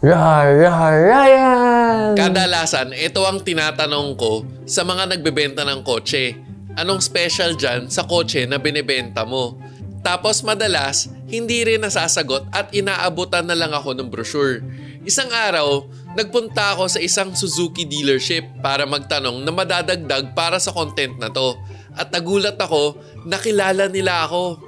Ryan! Kadalasan, ito ang tinatanong ko sa mga nagbebenta ng kotse. Anong special dyan sa kotse na binibenta mo? Tapos madalas, hindi rin nasasagot at inaabutan na lang ako ng brochure. Isang araw, nagpunta ako sa isang Suzuki dealership para magtanong na madadagdag para sa content na to. At nagulat ako, nakilala nila ako.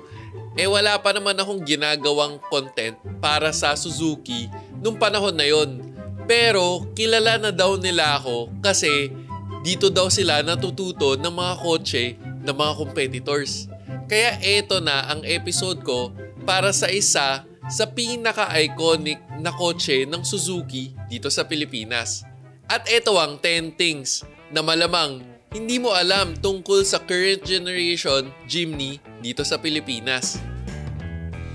Wala pa naman akong ginagawang content para sa Suzuki nung panahon na yon. Pero kilala na daw nila ako kasi dito daw sila natututo ng mga kotse ng mga competitors. Kaya eto na ang episode ko para sa isa sa pinaka-iconic na kotse ng Suzuki dito sa Pilipinas. At eto ang 10 things na malamang hindi mo alam tungkol sa current generation Jimny dito sa Pilipinas.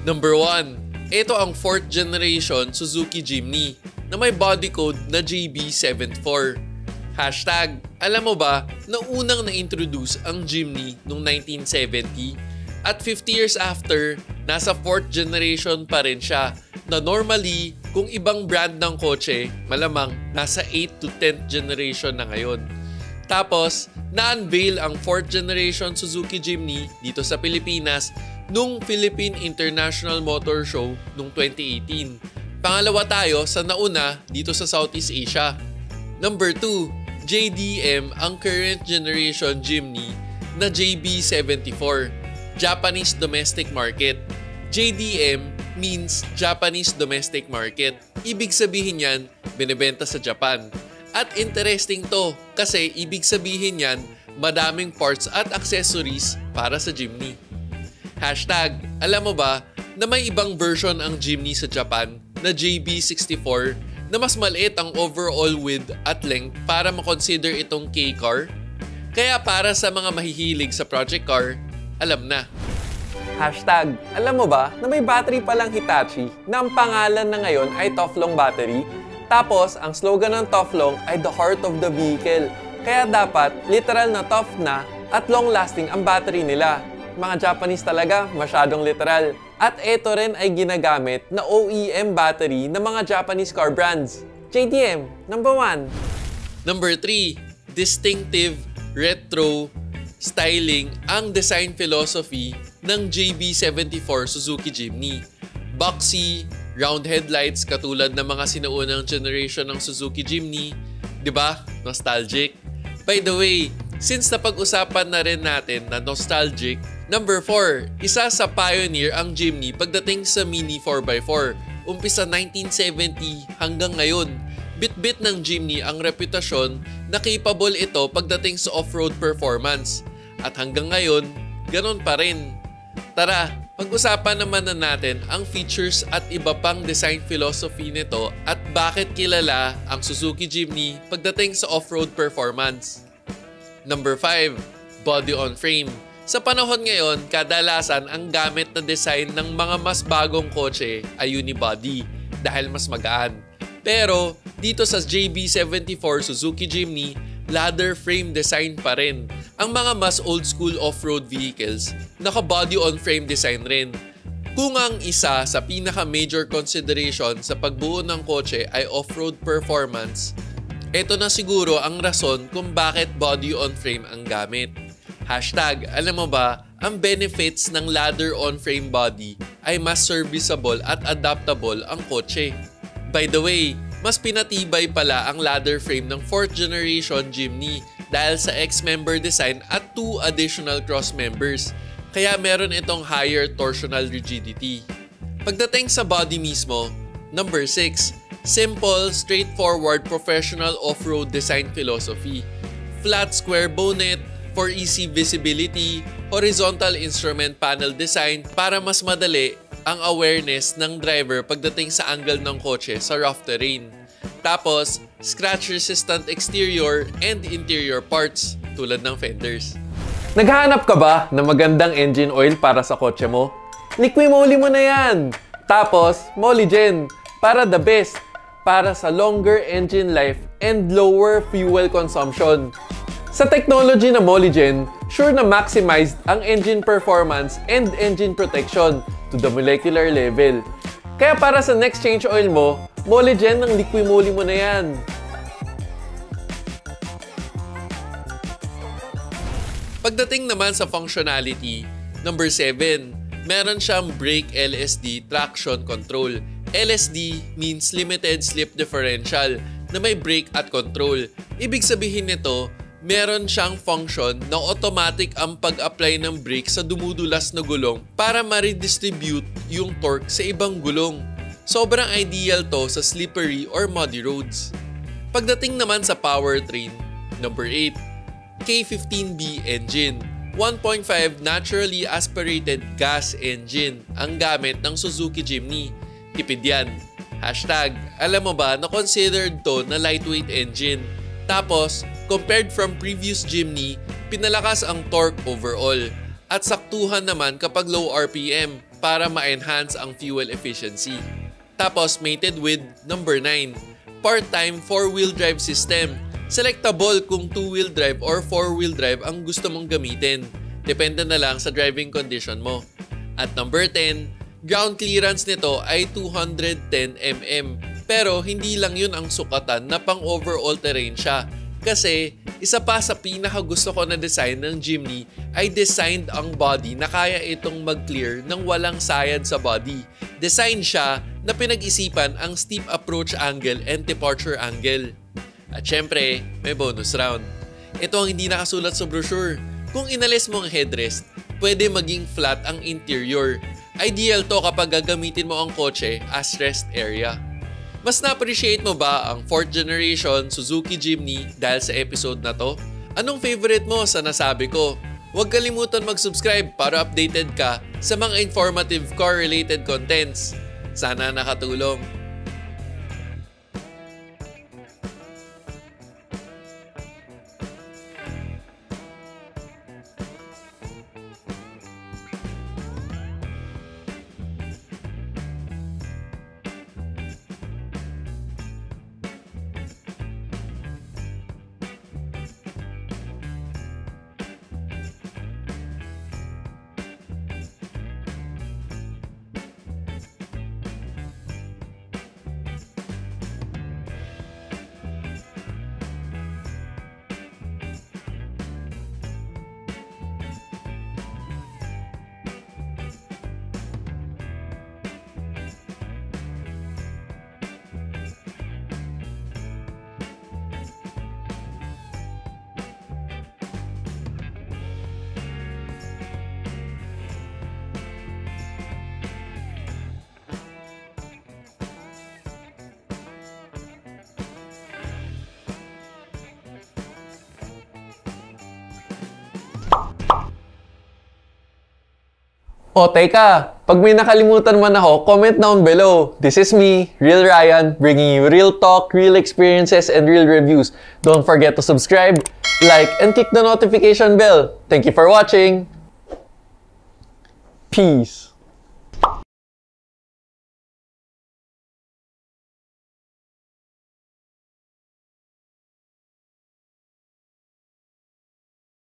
Number 1, ito ang 4th generation Suzuki Jimny na may body code na JB74. Hashtag, alam mo ba na unang na-introduce ang Jimny noong 1970 at 50 years after, nasa 4th generation pa rin siya na normally kung ibang brand ng kotse, malamang nasa 8th to 10th generation na ngayon. Tapos, na-unveil ang 4th generation Suzuki Jimny dito sa Pilipinas nung Philippine International Motor Show noong 2018. Pangalawa tayo sa nauna dito sa Southeast Asia. Number 2, JDM ang current generation Jimny na JB74, Japanese Domestic Market. JDM means Japanese Domestic Market. Ibig sabihin yan, binibenta sa Japan. At interesting to kasi ibig sabihin yan, madaming parts at accessories para sa Jimny. Hashtag, alam mo ba na may ibang version ang Jimny sa Japan na JB64 na mas maliit ang overall width at length para makonsider itong K-car? Kaya para sa mga mahihilig sa project car, alam na. Hashtag, alam mo ba na may battery palang Hitachi na ang pangalan na ngayon ay Toflong Battery? Tapos, ang slogan ng Toflong ay the heart of the vehicle. Kaya dapat, literal na tough na at long-lasting ang battery nila. Mga Japanese talaga, masyadong literal. At ito rin ay ginagamit na OEM battery ng mga Japanese car brands. JDM, number 1. Number 3, distinctive, retro, styling ang design philosophy ng JB74 Suzuki Jimny. Boxy, round headlights katulad ng mga sinuunang generation ng Suzuki Jimny, 'di ba? Nostalgic. By the way, since napag-usapan na rin natin na nostalgic, number 4, isa sa pioneer ang Jimny pagdating sa mini 4x4. Umpisa 1970 hanggang ngayon, bit-bit ng Jimny ang reputasyon na capable ito pagdating sa off-road performance. At hanggang ngayon, ganon pa rin. Tara, pag-usapan naman na natin ang features at iba pang design philosophy nito at bakit kilala ang Suzuki Jimny pagdating sa off-road performance. Number 5, body on frame. Sa panahon ngayon, kadalasan ang gamit na design ng mga mas bagong kotse ay unibody dahil mas magaan. Pero dito sa JB74 Suzuki Jimny, ladder frame design pa rin. Ang mga mas old school off-road vehicles, naka-body on frame design rin. Kung ang isa sa pinaka-major consideration sa pagbuo ng kotse ay off-road performance, ito na siguro ang rason kung bakit body on frame ang gamit. Hashtag, alam mo ba, ang benefits ng ladder on frame body ay mas serviceable at adaptable ang kotse. By the way, mas pinatibay pala ang ladder frame ng 4th generation Jimny dahil sa X-member design at 2 additional cross members. Kaya meron itong higher torsional rigidity. Pagdating sa body mismo, number 6, simple, straightforward, professional off-road design philosophy. Flat square bonnet for easy visibility, horizontal instrument panel design para mas madali ang awareness ng driver pagdating sa angle ng kotse sa rough terrain. Tapos, scratch-resistant exterior and interior parts tulad ng fenders. Naghahanap ka ba ng magandang engine oil para sa kotse mo? Liqui-Moly mo na yan! Tapos, Molygen para the best, para sa longer engine life and lower fuel consumption. Sa technology na Molygen, sure na maximized ang engine performance and engine protection to the molecular level. Kaya para sa next change oil mo, Mole dyan ng liquimoli mo na yan. Pagdating naman sa functionality, number 7, meron siyang brake LSD traction control. LSD means limited slip differential na may brake at control. Ibig sabihin nito, meron siyang function na automatic ang pag-apply ng brake sa dumudulas na gulong para ma-redistribute yung torque sa ibang gulong. Sobrang ideal to sa slippery or muddy roads. Pagdating naman sa powertrain, number 8, K15B engine. 1.5 naturally aspirated gas engine ang gamit ng Suzuki Jimny. Tipid yan. Hashtag, alam mo ba na considered to na lightweight engine? Tapos, compared from previous Jimny, pinalakas ang torque overall. At saktuhan naman kapag low RPM para ma-enhance ang fuel efficiency. Tapos, mated with number 9, part-time 4-wheel drive system. Selectable kung 2-wheel drive or 4-wheel drive ang gusto mong gamitin. Depende na lang sa driving condition mo. At number 10, ground clearance nito ay 210 mm. Pero hindi lang yun ang sukatan na pang overall terrain siya. Kasi isa pa sa pinakagusto ko na design ng Jimny ay designed ang body na kaya itong mag-clear ng walang sayad sa body. Design siya na pinag-isipan ang steep approach angle and departure angle. At syempre, may bonus round. Ito ang hindi nakasulat sa brochure. Kung inalis mo ang headrest, pwede maging flat ang interior. Ideal to kapag gagamitin mo ang kotse as rest area. Mas na-appreciate mo ba ang 4th generation Suzuki Jimny dahil sa episode na to? Anong favorite mo sa nasabi ko? Huwag kalimutan mag-subscribe para updated ka sa mga informative car-related contents. Sana nakatulong. O teka, pag may nakalimutan man ako, comment down below. This is me, Real Ryan, bringing you real talk, real experiences, and real reviews. Don't forget to subscribe, like, and click the notification bell. Thank you for watching. Peace.